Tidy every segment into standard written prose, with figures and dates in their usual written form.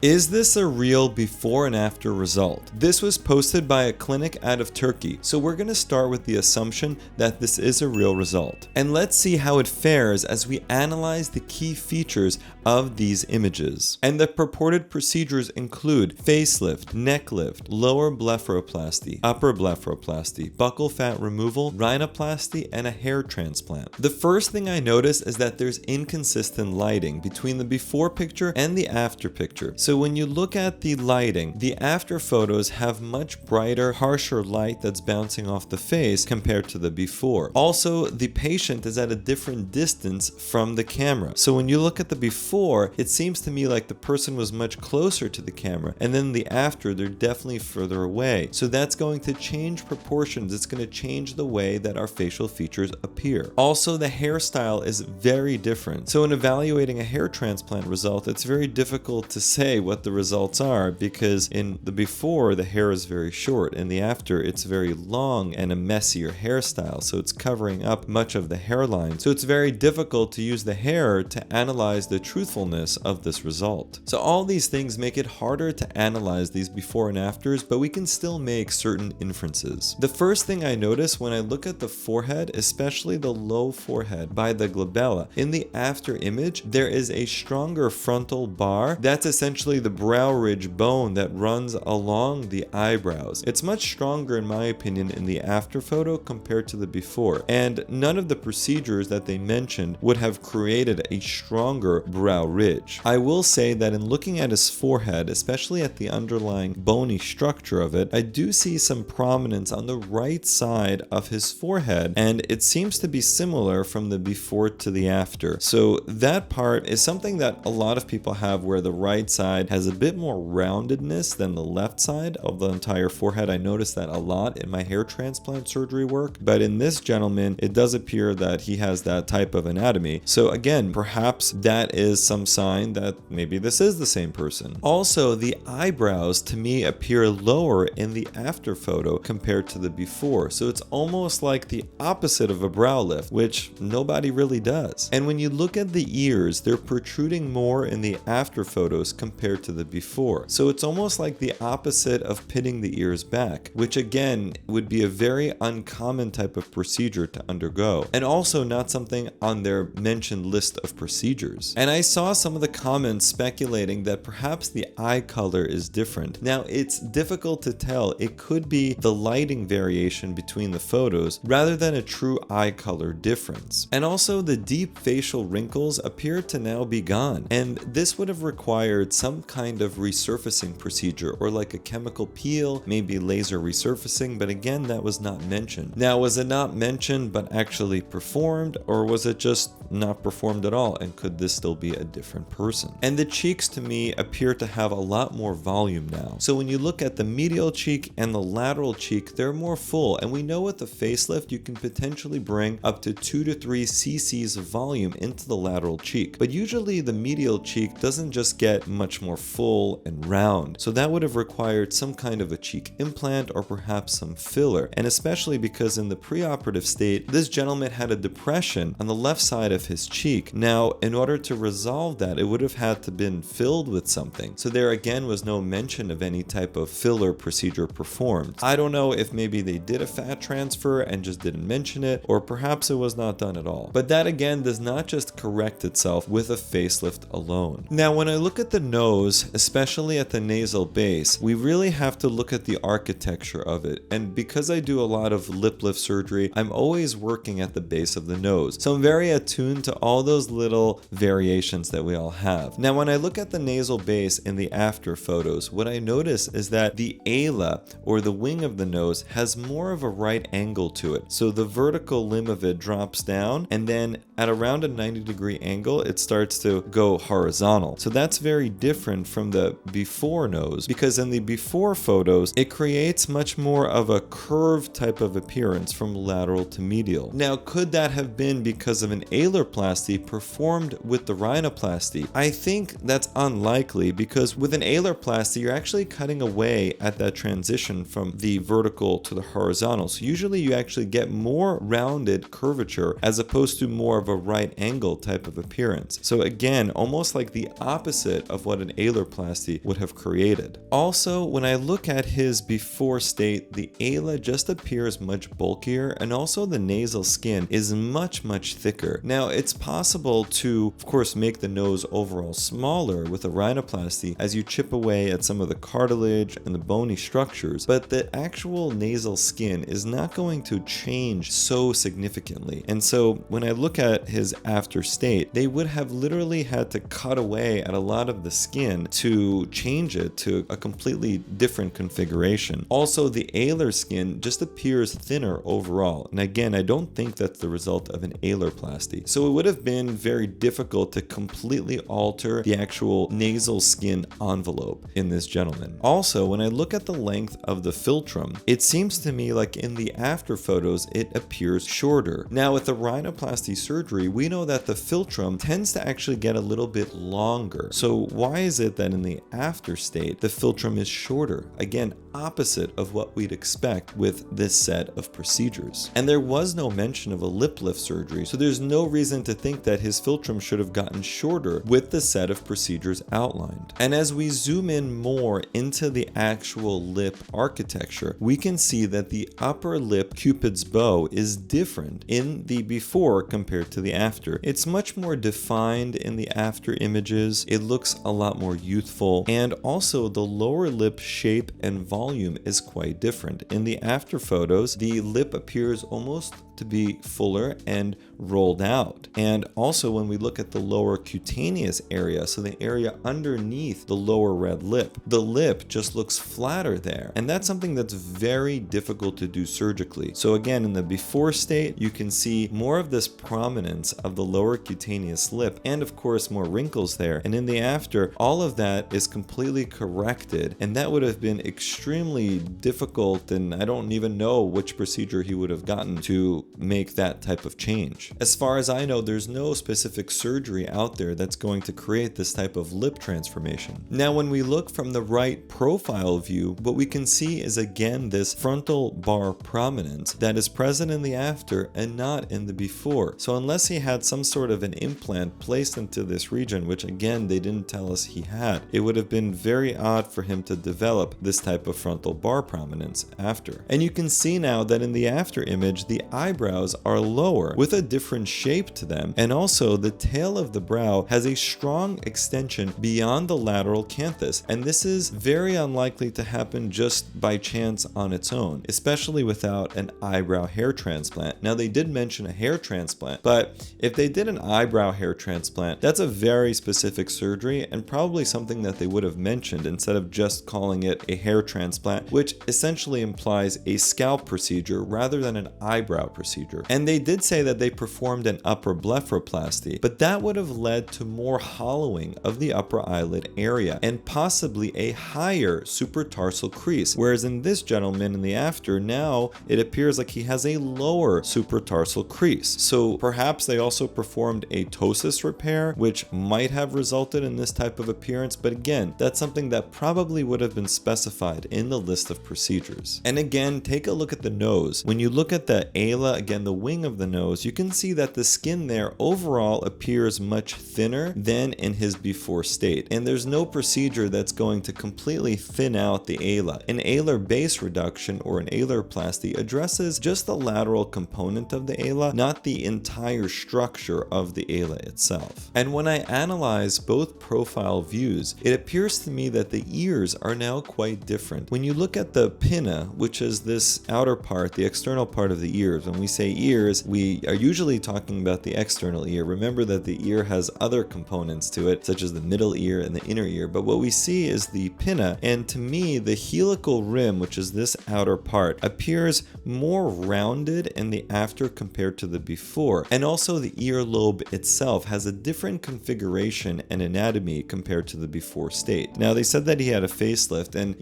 Is this a real before and after result? This was posted by a clinic out of Turkey, so we're going to start with the assumption that this is a real result. And let's see how it fares as we analyze the key features of these images. And the purported procedures include facelift, neck lift, lower blepharoplasty, upper blepharoplasty, buccal fat removal, rhinoplasty, and a hair transplant. The first thing I notice is that there's inconsistent lighting between the before picture and the after picture. So when you look at the lighting, the after photos have much brighter, harsher light that's bouncing off the face compared to the before. Also, the patient is at a different distance from the camera. So when you look at the before, it seems to me like the person was much closer to the camera, and then the after, they're definitely further away. So that's going to change proportions. It's going to change the way that our facial features appear. Also, the hairstyle is very different. So in evaluating a hair transplant result, it's very difficult to say what the results are, because in the before the hair is very short, in the after it's very long and a messier hairstyle, so it's covering up much of the hairline. So it's very difficult to use the hair to analyze the truthfulness of this result. So all these things make it harder to analyze these before and afters, but we can still make certain inferences. The first thing I notice when I look at the forehead, especially the low forehead by the glabella, in the after image there is a stronger frontal bar. That's essentially the brow ridge bone that runs along the eyebrows. It's much stronger in my opinion in the after photo compared to the before, and none of the procedures that they mentioned would have created a stronger brow ridge. I will say that in looking at his forehead, especially at the underlying bony structure of it, I do see some prominence on the right side of his forehead, and it seems to be similar from the before to the after. So that part is something that a lot of people have, where the right side has a bit more roundedness than the left side of the entire forehead. I noticed that a lot in my hair transplant surgery work, but in this gentleman it does appear that he has that type of anatomy. So again, perhaps that is some sign that maybe this is the same person. Also, the eyebrows to me appear lower in the after photo compared to the before, so it's almost like the opposite of a brow lift, which nobody really does. And when you look at the ears, they're protruding more in the after photos compared to the before. So it's almost like the opposite of pitting the ears back, which again would be a very uncommon type of procedure to undergo, and also not something on their mentioned list of procedures. And I saw some of the comments speculating that perhaps the eye color is different. Now, it's difficult to tell. It could be the lighting variation between the photos rather than a true eye color difference. And also, the deep facial wrinkles appear to now be gone, and this would have required some kind of resurfacing procedure, or like a chemical peel, maybe laser resurfacing, but again, that was not mentioned. Now, was it not mentioned but actually performed, or was it just not performed at all, and could this still be a different person? And the cheeks to me appear to have a lot more volume now. So when you look at the medial cheek and the lateral cheek, they're more full, and we know with the facelift you can potentially bring up to 2 to 3 cc's of volume into the lateral cheek, but usually the medial cheek doesn't just get much more full and round, so that would have required some kind of a cheek implant or perhaps some filler. And especially because in the preoperative state this gentleman had a depression on the left side of his cheek. Now, in order to resolve that, it would have had to been filled with something, so there again was no mention of any type of filler procedure performed. I don't know if maybe they did a fat transfer and just didn't mention it, or perhaps it was not done at all. But that again does not just correct itself with a facelift alone. Now, when I look at the nose, especially at the nasal base, we really have to look at the architecture of it. And because I do a lot of lip lift surgery, I'm always working at the base of the nose, so I'm very attuned to all those little variations that we all have. Now, when I look at the nasal base in the after photos, what I notice is that the ala, or the wing of the nose, has more of a right angle to it. So the vertical limb of it drops down, and then at around a 90-degree angle it starts to go horizontal. So that's very different from the before nose, because in the before photos it creates much more of a curved type of appearance from lateral to medial. Now, could that have been because of an ala alarplasty performed with the rhinoplasty? I think that's unlikely, because with an alarplasty, you're actually cutting away at that transition from the vertical to the horizontal. So usually you actually get more rounded curvature as opposed to more of a right angle type of appearance. So again, almost like the opposite of what an alarplasty would have created. Also, when I look at his before state, the ala just appears much bulkier, and also the nasal skin is much thicker. Now, it's possible to, of course, make the nose overall smaller with a rhinoplasty as you chip away at some of the cartilage and the bony structures, but the actual nasal skin is not going to change so significantly. And so when I look at his after state, they would have literally had to cut away at a lot of the skin to change it to a completely different configuration. Also, the alar skin just appears thinner overall. And again, I don't think that's the result of an alarplasty. So it would have been very difficult to completely alter the actual nasal skin envelope in this gentleman. Also, when I look at the length of the philtrum, it seems to me like in the after photos, it appears shorter. Now, with the rhinoplasty surgery, we know that the philtrum tends to actually get a little bit longer. So why is it that in the after state, the philtrum is shorter? Again, opposite of what we'd expect with this set of procedures. And there was no mention of a lip lift surgery, so there's no reason to think that his philtrum should have gotten shorter with the set of procedures outlined. And as we zoom in more into the actual lip architecture, we can see that the upper lip cupid's bow is different in the before compared to the after. It's much more defined in the after images. It looks a lot more youthful, and also the lower lip shape and volume is quite different. In the after photos, the lip appears almost to be fuller and rolled out. And also when we look at the lower cutaneous area, so the area underneath the lower red lip, the lip just looks flatter there. And that's something that's very difficult to do surgically. So again, in the before state, you can see more of this prominence of the lower cutaneous lip, and of course more wrinkles there. And in the after, all of that is completely corrected, and that would have been extremely difficult, and I don't even know which procedure he would have gotten to make that type of change. As far as I know, there's no specific surgery out there that's going to create this type of lip transformation. Now, when we look from the right profile view, what we can see is again this frontal bar prominence that is present in the after and not in the before. So unless he had some sort of an implant placed into this region, which again they didn't tell us he had, it would have been very odd for him to develop this type of frontal bar prominence after. And you can see now that in the after image, the eyebrows are lower with a different shape to them, and also the tail of the brow has a strong extension beyond the lateral canthus, and this is very unlikely to happen just by chance on its own, especially without an eyebrow hair transplant. Now, they did mention a hair transplant, but if they did an eyebrow hair transplant, that's a very specific surgery and probably something that they would have mentioned instead of just calling it a hair transplant, which essentially implies a scalp procedure rather than an eyebrow procedure. And they did say that they performed an upper blepharoplasty, but that would have led to more hollowing of the upper eyelid area and possibly a higher supratarsal crease, whereas in this gentleman in the after, now it appears like he has a lower supratarsal crease. So perhaps they also performed a ptosis repair, which might have resulted in this type of appearance, but again, that's something that probably would have been specified in the list of procedures. And again, take a look at the nose. When you look at the ala, again the wing of the nose, you can see that the skin there overall appears much thinner than in his before state, and there's no procedure that's going to completely thin out the ala. An alar base reduction or an alarplasty addresses just the lateral component of the ala, not the entire structure of the ala itself. And when I analyze both profile views, it appears to me that the ears are now quite different. When you look at the pinna, which is this outer part, the external part of the ears, when we say ears, we are usually talking about the external ear. Remember that the ear has other components to it, such as the middle ear and the inner ear, but what we see is the pinna, and to me, the helical rim, which is this outer part, appears more rounded in the after compared to the before, and also the earlobe itself has a different configuration and anatomy compared to the before state. Now, they said that he had a facelift, and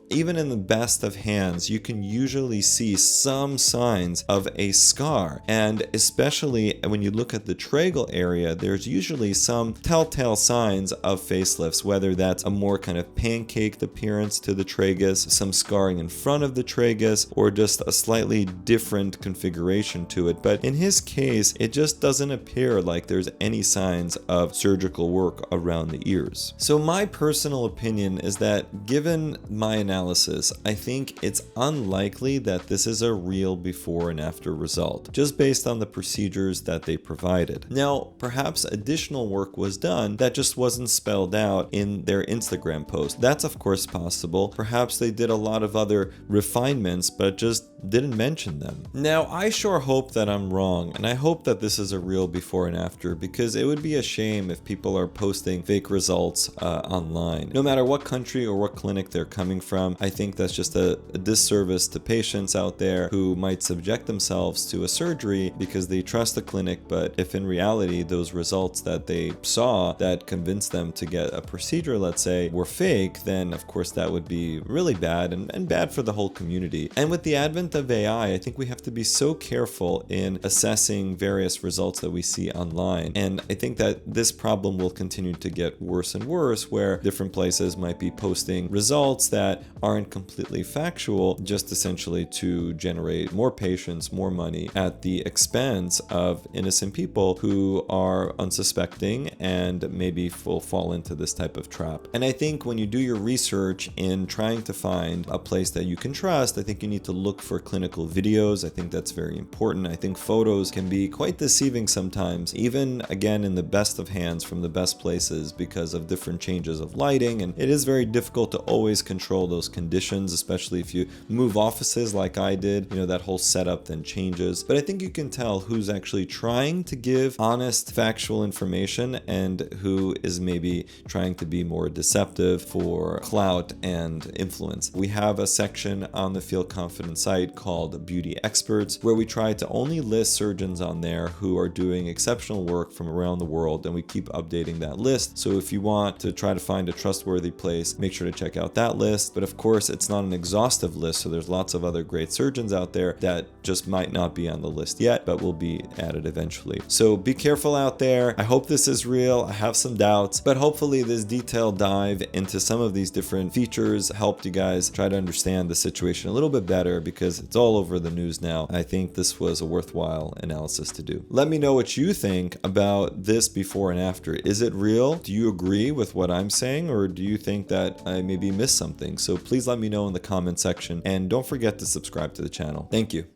even in the best of hands, you can usually see some signs of a a scar. And especially when you look at the tragal area, there's usually some telltale signs of facelifts, whether that's a more kind of pancaked appearance to the tragus, some scarring in front of the tragus, or just a slightly different configuration to it. But in his case, it just doesn't appear like there's any signs of surgical work around the ears. So my personal opinion is that given my analysis, I think it's unlikely that this is a real before and after result, just based on the procedures that they provided. Now, perhaps additional work was done that just wasn't spelled out in their Instagram post. That's of course possible. Perhaps they did a lot of other refinements, but just didn't mention them. Now, I sure hope that I'm wrong, and I hope that this is a real before and after, because it would be a shame if people are posting fake results online. No matter what country or what clinic they're coming from, I think that's just a disservice to patients out there who might subject themselves to a surgery because they trust the clinic, but if in reality those results that they saw that convinced them to get a procedure, let's say, were fake, then of course that would be really bad and bad for the whole community. And with the advent of AI, I think we have to be so careful in assessing various results that we see online. And I think that this problem will continue to get worse and worse, where different places might be posting results that aren't completely factual, just essentially to generate more patients, more money at the expense of innocent people who are unsuspecting and maybe will fall into this type of trap. And I think when you do your research in trying to find a place that you can trust, I think you need to look for clinical videos. I think that's very important. I think photos can be quite deceiving sometimes, even again in the best of hands from the best places, because of different changes of lighting, and it is very difficult to always control those conditions, especially if you move offices like I did. You know, that whole setup then changes. But I think you can tell who's actually trying to give honest, factual information and who is maybe trying to be more deceptive for clout and influence. We have a section on the Feel Confident site called Beauty Experts, where we try to only list surgeons on there who are doing exceptional work from around the world, and we keep updating that list. So if you want to try to find a trustworthy place, make sure to check out that list. But of course, it's not an exhaustive list, so there's lots of other great surgeons out there that just might not be on the list yet, but will be added eventually. So be careful out there. I hope this is real. I have some doubts, but hopefully this detailed dive into some of these different features helped you guys try to understand the situation a little bit better, because it's all over the news now. I think this was a worthwhile analysis to do. Let me know what you think about this before and after. Is it real? Do you agree with what I'm saying, or do you think that I maybe missed something? So please let me know in the comment section, and don't forget to subscribe to the channel. Thank you.